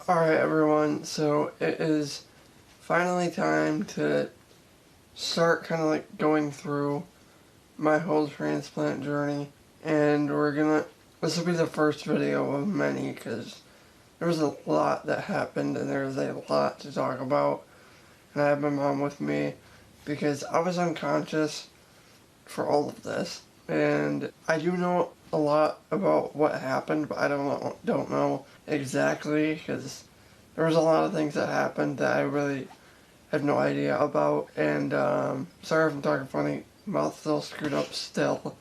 Alright everyone, so it is finally time to start kind of like going through my whole transplant journey, and this will be the first video of many because there was a lot that happened and there was a lot to talk about, and I have my mom with me because I was unconscious for all of this, and I do know a lot about what happened, but I don't know exactly because there was a lot of things that happened that I really had no idea about. And sorry if I'm talking funny, mouth still screwed up still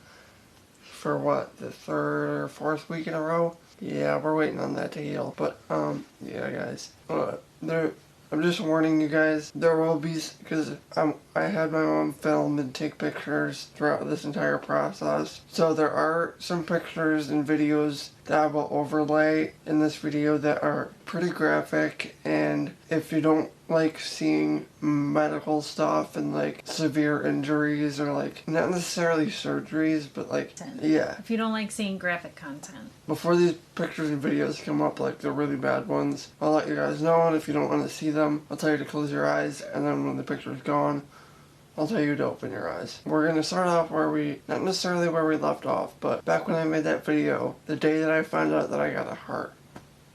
for what, the third or fourth week in a row. Yeah, we're waiting on that to heal. But yeah guys, I'm just warning you guys, there will be, because I had my mom film and take pictures throughout this entire process. So there are some pictures and videos that I will overlay in this video that are pretty graphic, and if you don't like seeing medical stuff and like severe injuries or like not necessarily surgeries, but like, yeah. If you don't like seeing graphic content. Before these pictures and videos come up, like the really bad ones, I'll let you guys know, and if you don't want to see them, I'll tell you to close your eyes, and then when the picture's gone, I'll tell you to open your eyes. We're going to start off not necessarily where we left off, but back when I made that video, the day that I found out that I got a heart,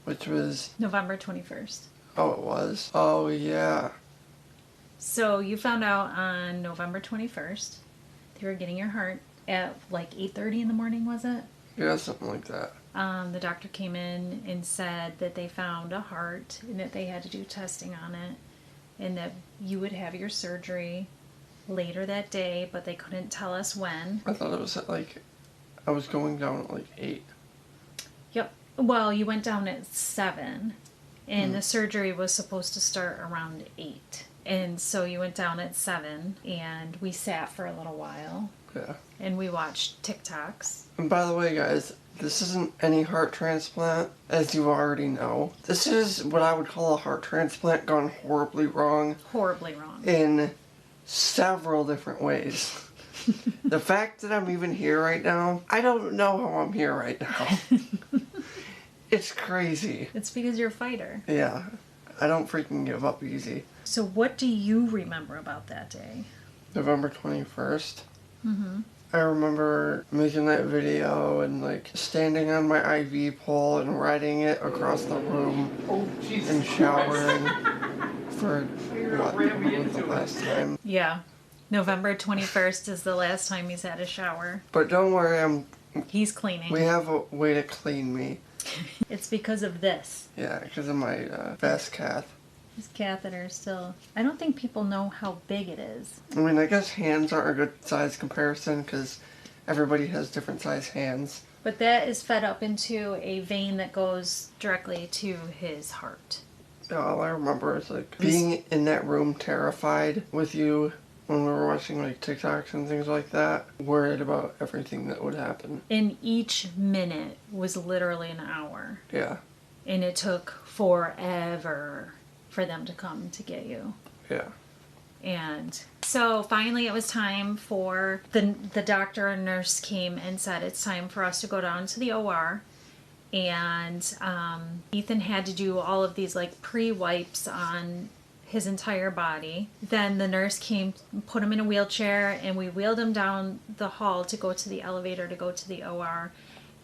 which was November 21st. Oh, it was? Oh, yeah. So you found out on November 21st that you were getting your heart at like 8:30 in the morning, was it? Yeah, something like that. The doctor came in and said that they found a heart and that they had to do testing on it and that you would have your surgery later that day, but they couldn't tell us when. I thought it was at like, I was going down at like 8. Yep. Well, you went down at 7 and the surgery was supposed to start around 8. And so you went down at 7 and we sat for a little while. Yeah. And we watched TikToks. And by the way, guys, this isn't any heart transplant, as you already know. This is what I would call a heart transplant gone horribly wrong. Horribly wrong. In several different ways. The fact that I'm even here right now, I don't know how I'm here right now. It's crazy. It's because you're a fighter. Yeah. I don't freaking give up easy. So what do you remember about that day? November 21st. Mm-hmm. I remember making that video and like standing on my IV pole and riding it across the room and showering for what, the last time. Yeah. November 21st is the last time he's had a shower. But don't worry, He's cleaning. we have a way to clean me. It's because of this. Yeah, because of my vast cath. His catheter still... I don't think people know how big it is. I mean, I guess hands aren't a good size comparison because everybody has different size hands. But that is fed up into a vein that goes directly to his heart. Yeah, all I remember is like being in that room terrified with you when we were watching like TikToks and things like that, worried about everything that would happen. And each minute was literally an hour. Yeah. And it took forever for them to come to get you. Yeah. And so finally it was time for the doctor and nurse came and said it's time for us to go down to the OR. And Ethan had to do all of these like pre-wipes on his entire body. Then the nurse came, put him in a wheelchair, and we wheeled him down the hall to go to the elevator to go to the OR.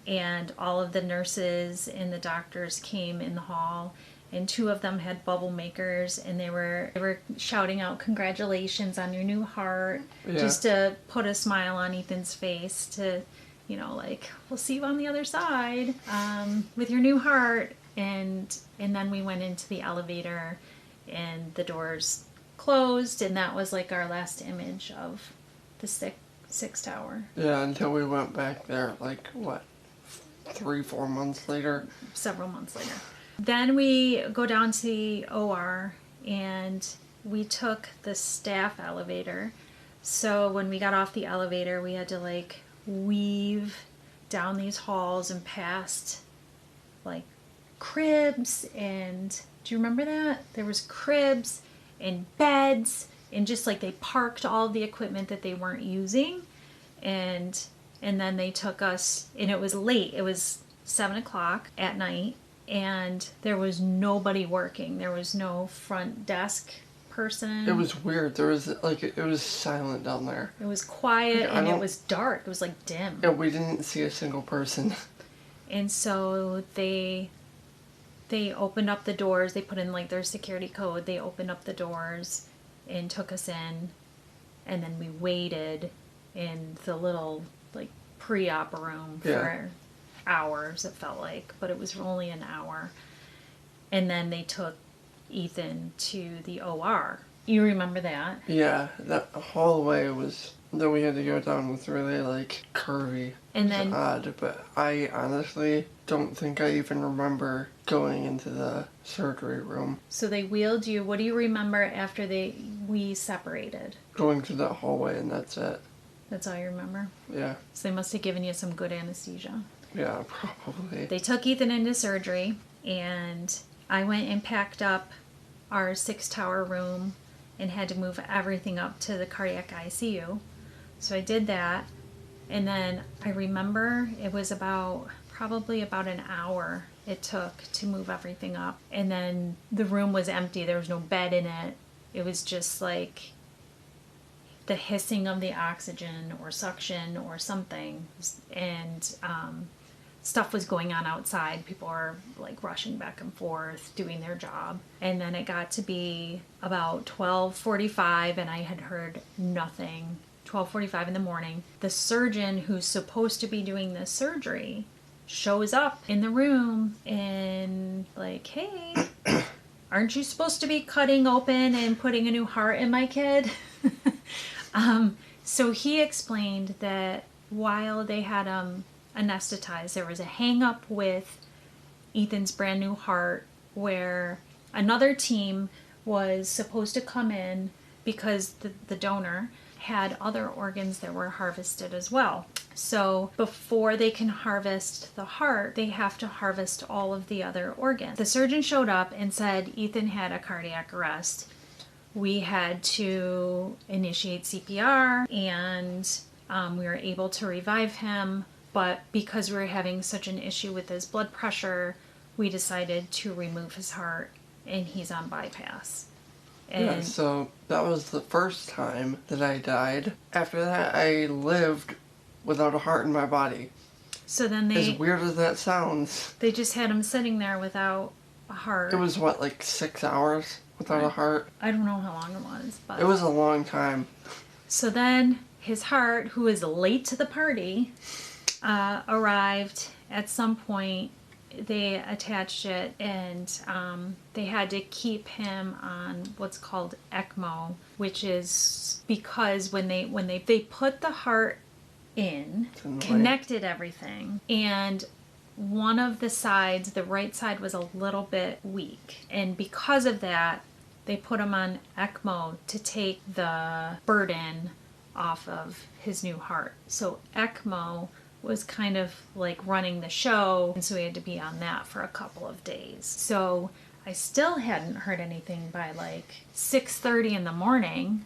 And all of the nurses and the doctors came in the hall, and 2 of them had bubble makers, and they were shouting out congratulations on your new heart, just to put a smile on Ethan's face, to, you know, like, we'll see you on the other side with your new heart. And then we went into the elevator and the doors closed, and that was like our last image of the six tower. Yeah, until we went back there, like, what, 3-4 months later? Several months later. Then we go down to the OR, and we took the staff elevator. So when we got off the elevator, we had to like weave down these halls and past like cribs, and do you remember that? There was cribs and beds, and just like they parked all of the equipment that they weren't using, and then they took us, and it was late. It was 7 o'clock at night, and there was nobody working. There was no front desk person. It was weird. There was it was silent down there. It was quiet, and it was dark. It was like dim. Yeah, we didn't see a single person. And so they opened up the doors. They put in like their security code. They opened up the doors and took us in, and then we waited in the little like pre-op room for hours, it felt like, but it was only an hour. And then they took Ethan to the OR. You remember that? Yeah, that hallway that we had to go down was really like curvy. And then it's odd, but I honestly don't think I even remember going into the surgery room. So they wheeled you. What do you remember after we separated? Going through that hallway, and that's it. That's all you remember? Yeah. So they must have given you some good anesthesia. Yeah, probably. They took Ethan into surgery, and I went and packed up our 6-tower room and had to move everything up to the cardiac ICU. So I did that, and then I remember it was probably about an hour it took to move everything up, and then the room was empty. There was no bed in it. It was just like the hissing of the oxygen or suction or something, and stuff was going on outside. People were like rushing back and forth doing their job. And then it got to be about 12:45, and I had heard nothing. 12:45 in the morning, the surgeon who's supposed to be doing this surgery shows up in the room and like, hey, aren't you supposed to be cutting open and putting a new heart in my kid? So he explained that while they had anesthetized, there was a hang up with Ethan's brand new heart where another team was supposed to come in because the donor had other organs that were harvested as well. So before they can harvest the heart, they have to harvest all of the other organs. The surgeon showed up and said Ethan had a cardiac arrest. We had to initiate CPR, and we were able to revive him. But because we were having such an issue with his blood pressure, we decided to remove his heart, and he's on bypass. And yeah, so that was the first time that I died. After that, I lived without a heart in my body. So then as weird as that sounds, they just had him sitting there without a heart. It was what, like 6 hours without a heart? I don't know how long it was, but it was a long time. So then his heart, who was late to the party, arrived at some point. They attached it, and they had to keep him on what's called ECMO, which is because when they put the heart in, connected everything, and one of the sides, the right side, was a little bit weak, and because of that, they put him on ECMO to take the burden off of his new heart. So ECMO was kind of like running the show, and so we had to be on that for a couple of days. So I still hadn't heard anything by like 6:30 in the morning.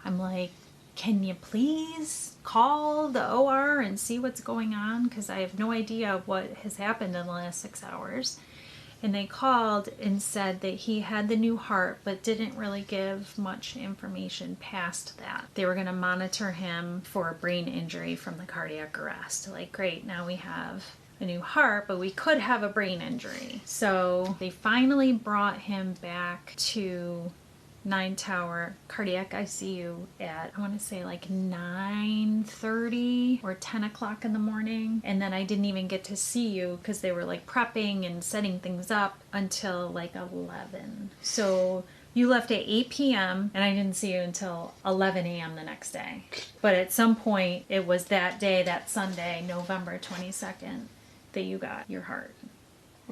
I'm like, can you please call the OR and see what's going on? Because I have no idea what has happened in the last 6 hours. And they called and said that he had the new heart, but didn't really give much information past that. They were going to monitor him for a brain injury from the cardiac arrest. Like, great, now we have a new heart, but we could have a brain injury. So they finally brought him back to 9-tower cardiac ICU at, I want to say like 9:30 or 10 o'clock in the morning. And then I didn't even get to see you because they were like prepping and setting things up until like 11. So you left at 8 p.m. and I didn't see you until 11 a.m. the next day. But at some point, it was that day, that Sunday, November 22nd, that you got your heart.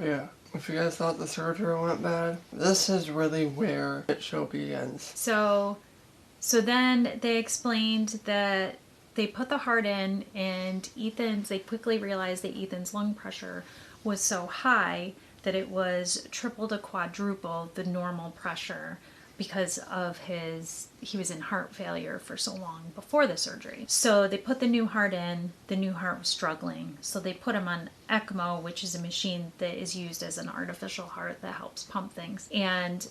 Yeah. If you guys thought the surgery went bad, this is really where the show begins. So then they explained that they put the heart in, and they quickly realized that Ethan's lung pressure was so high that it was triple to quadruple the normal pressure because of he was in heart failure for so long before the surgery. So they put the new heart in. The new heart was struggling. So they put him on ECMO, which is a machine that is used as an artificial heart that helps pump things. And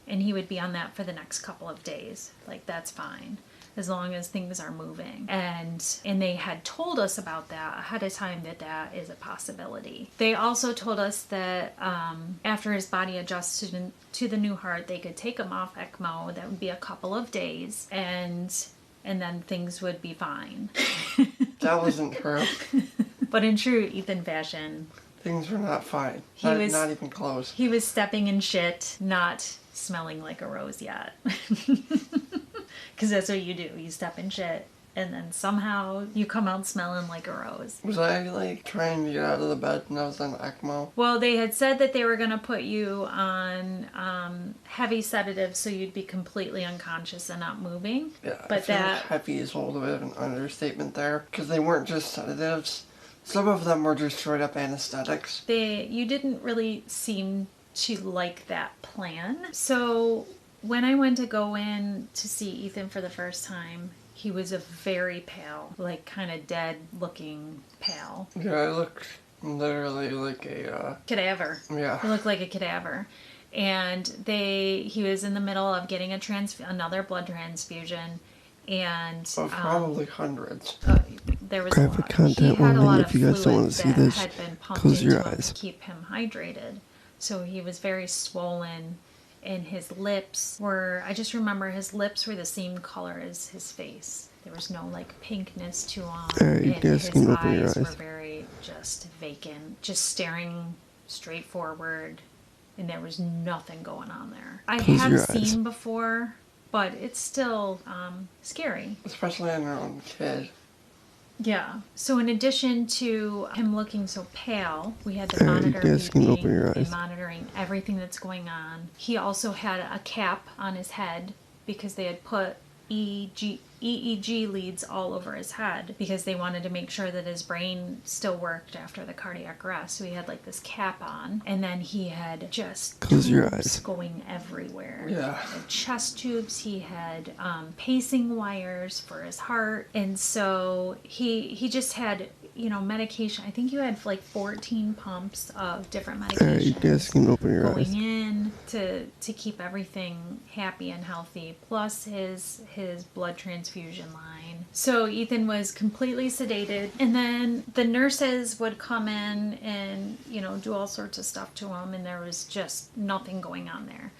he would be on that for the next couple of days. Like, that's fine, as long as things are moving. And they had told us about that ahead of time, that is a possibility. They also told us that after his body adjusted to the new heart, they could take him off ECMO. That would be a couple of days, and then things would be fine. That wasn't true. But in true Ethan fashion, things were not fine. Not even close. He was stepping in shit, not smelling like a rose yet. Because that's what you do. You step in shit, and then somehow you come out smelling like a rose. Was I, like, trying to get out of the bed when I was on ECMO? Well, they had said that they were going to put you on heavy sedatives so you'd be completely unconscious and not moving. Yeah, but I feel like heavy is a little bit of an understatement there, because they weren't just sedatives. Some of them were just straight up anesthetics. You didn't really seem to like that plan. So when I went to go in to see Ethan for the first time, he was a very pale, like kind of dead looking pale. Yeah, I looked literally like a cadaver. Yeah. He looked like a cadaver. And he was in the middle of getting another blood transfusion, and of probably hundreds. There was graphic content warning. If you guys don't want to see this, close your eyes to keep him hydrated. So he was very swollen, and his lips were, I just remember his lips were the same color as his face. There was no like pinkness to them. Alright, you guys can open your eyes. Were very just vacant, just staring straight forward, and there was nothing going on there. I have seen before, but it's still scary. Especially in your own kid. Yeah. So in addition to him looking so pale, we had to monitor BP and monitoring everything that's going on. He also had a cap on his head because they had put EEG leads all over his head because they wanted to make sure that his brain still worked after the cardiac arrest. So he had like this cap on, and then he had just tubes going everywhere. Yeah. He had chest tubes. He had pacing wires for his heart, and so he just had, you know, medication. I think you had like 14 pumps of different medications. You guys can open your eyes. Going in to keep everything happy and healthy, plus his blood transfusion line. So Ethan was completely sedated, and then the nurses would come in and, you know, do all sorts of stuff to him, and there was just nothing going on there.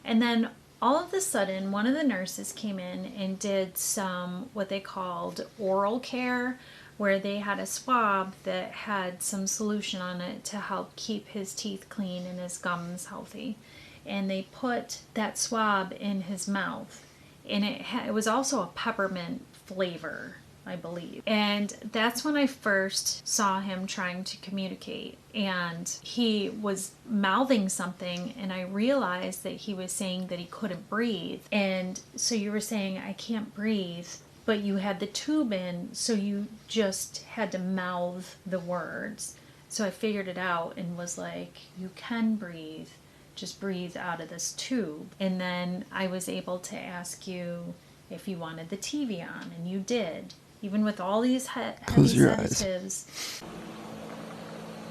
And then all of a sudden, one of the nurses came in and did some what they called oral care, where they had a swab that had some solution on it to help keep his teeth clean and his gums healthy. And they put that swab in his mouth, and it was also a peppermint flavor, I believe. And that's when I first saw him trying to communicate, and he was mouthing something, and I realized that he was saying that he couldn't breathe. And so you were saying, I can't breathe, but you had the tube in, so you just had to mouth the words. So I figured it out and was like, you can breathe, just breathe out of this tube. And then I was able to ask you if you wanted the TV on, and you did, even with all these heavy sedatives.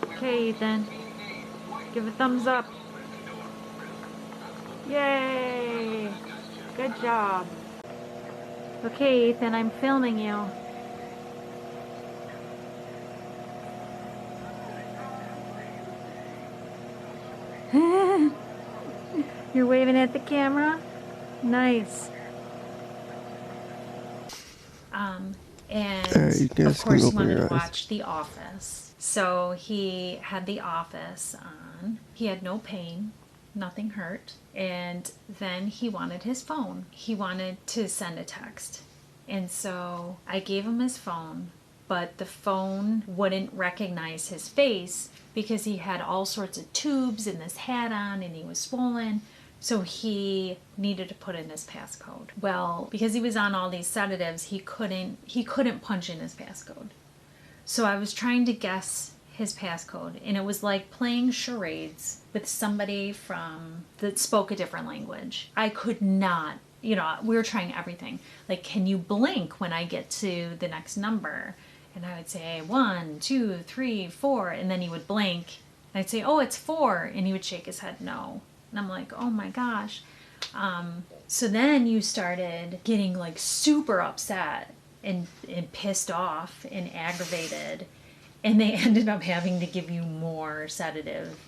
Okay, Ethan, give a thumbs up. Yay! Good job. Okay, Ethan, I'm filming you. You're waving at the camera? Nice. And of course he wanted to watch The Office. So he had The Office on. He had no pain. Nothing hurt. And then he wanted his phone. He wanted to send a text. And so I gave him his phone, but the phone wouldn't recognize his face because he had all sorts of tubes and this hat on, and he was swollen. So he needed to put in his passcode. Well, because he was on all these sedatives, he couldn't punch in his passcode. So I was trying to guess his passcode, and it was like playing charades with somebody that spoke a different language. I could not, we were trying everything. Like, can you blink when I get to the next number? And I would say 1, 2, 3, 4, and then he would blink. And I'd say, oh, it's 4, and he would shake his head no. And I'm like, oh my gosh. So then you started getting like super upset and pissed off and aggravated, and they ended up having to give you more sedative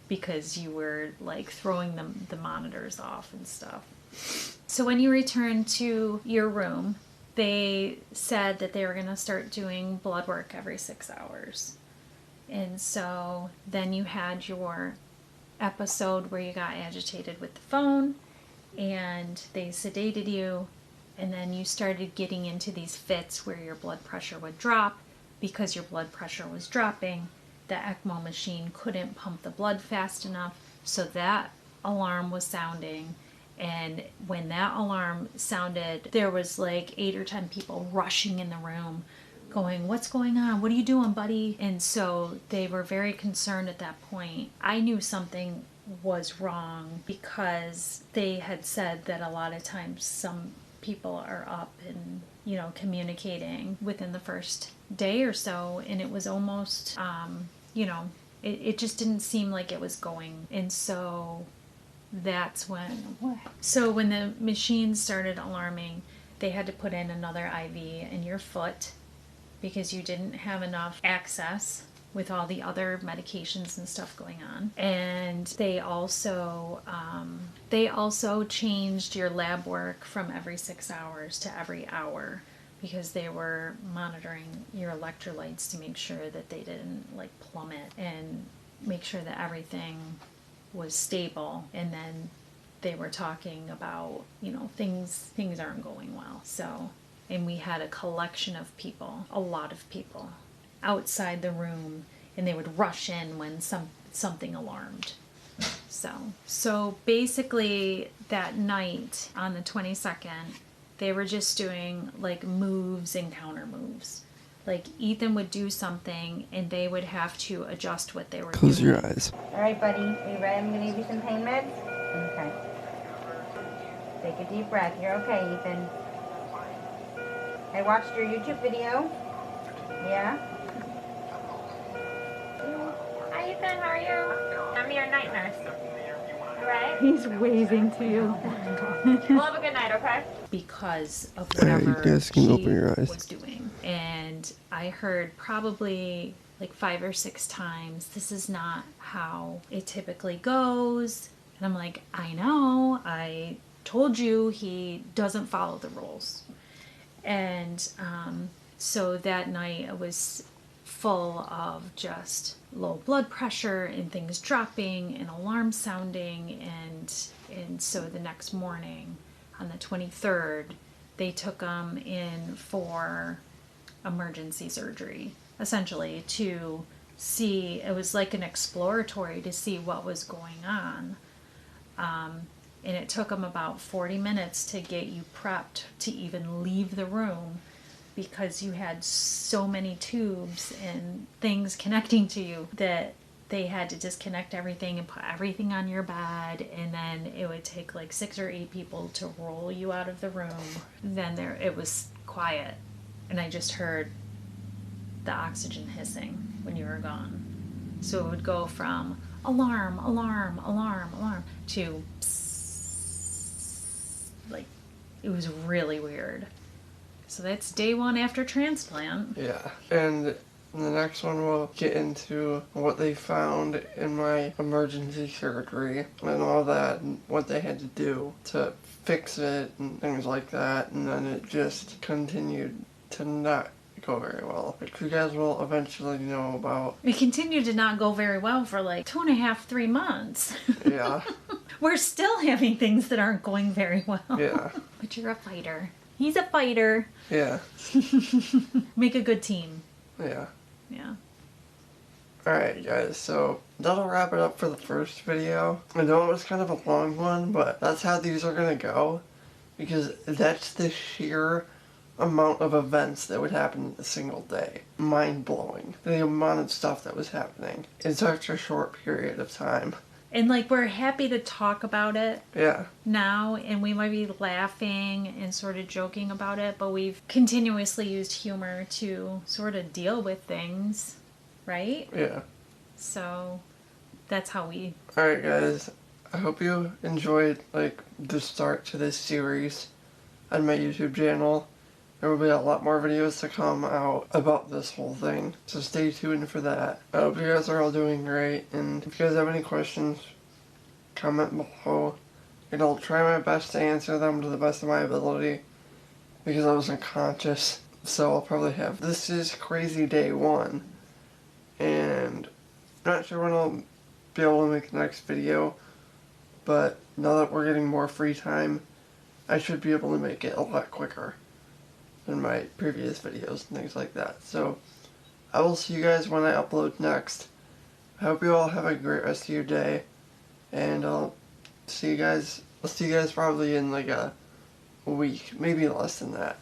because you were like throwing the monitors off and stuff. So when you returned to your room, they said that they were going to start doing blood work every 6 hours. And so then you had your episode where you got agitated with the phone, and they sedated you, and then you started getting into these fits where your blood pressure would drop. Because your blood pressure was dropping, the ECMO machine couldn't pump the blood fast enough, so that alarm was sounding. And when that alarm sounded, there was like 8 or 10 people rushing in the room going, what's going on? What are you doing, buddy? And so they were very concerned at that point. I knew something was wrong because they had said that a lot of times some people are up and, communicating within the first day or so, and it was almost, it just didn't seem like it was going. And so that's when the machine started alarming, they had to put in another IV in your foot because you didn't have enough access with all the other medications and stuff going on. And they also changed your lab work from every 6 hours to every hour because they were monitoring your electrolytes to make sure that they didn't like plummet and make sure that everything was stable. And then they were talking about, things aren't going well. So, and we had a collection of people, a lot of people outside the room, and they would rush in when something alarmed. So basically that night on the 22nd, they were just doing like moves and counter moves. Like Ethan would do something and they would have to adjust what they were doing. Close your eyes. All right, buddy. Are you ready? I'm going to give you some pain meds. Okay. Take a deep breath. You're okay, Ethan. I watched your YouTube video. Yeah? Hi, Ethan. How are you? I'm your night nurse. All right? He's waving to you. We'll have a good night, okay? Because of whatever you guys can open your eyes. was doing. And I heard probably like 5 or 6 times, this is not how it typically goes. And I'm like, I know, I told you he doesn't follow the rules. And so that night it was full of just low blood pressure and things dropping and alarms sounding. And so the next morning on the 23rd, they took him in for emergency surgery, essentially to see, it was like an exploratory to see what was going on. And it took them about 40 minutes to get you prepped to even leave the room because you had so many tubes and things connecting to you that they had to disconnect everything and put everything on your bed, and then it would take like 6 or 8 people to roll you out of the room. Then it was quiet, and I just heard the oxygen hissing when you were gone. So it would go from alarm, alarm, alarm, alarm to psst, like it was really weird. So that's day 1 after transplant. Yeah, and the next one we'll get into what they found in my emergency surgery and all that and what they had to do to fix it and things like that. And then it just continued to not go very well, which you guys will eventually know about. It continued to not go very well for like 2.5, 3 months. Yeah. We're still having things that aren't going very well. Yeah. But you're a fighter. He's a fighter. Yeah. Make a good team. Yeah. Yeah. Alright guys, so that'll wrap it up for the first video. I know it was kind of a long one, but that's how these are gonna go. Because that's the sheer amount of events that would happen in a single day. Mind-blowing. The amount of stuff that was happening in such a short period of time. And like, we're happy to talk about it now, and we might be laughing and sort of joking about it, but we've continuously used humor to sort of deal with things, right? Yeah. So that's how we... Alright guys, I hope you enjoyed like the start to this series on my YouTube channel. There will be a lot more videos to come out about this whole thing, so stay tuned for that. I hope you guys are all doing great, and if you guys have any questions, comment below, and I'll try my best to answer them to the best of my ability, because I was unconscious. So I'll probably have, this is crazy day 1, and I'm not sure when I'll be able to make the next video, but now that we're getting more free time, I should be able to make it a lot quicker than my previous videos and things like that. So I will see you guys when I upload next. I hope you all have a great rest of your day, and I'll see you guys probably in like a week, maybe less than that.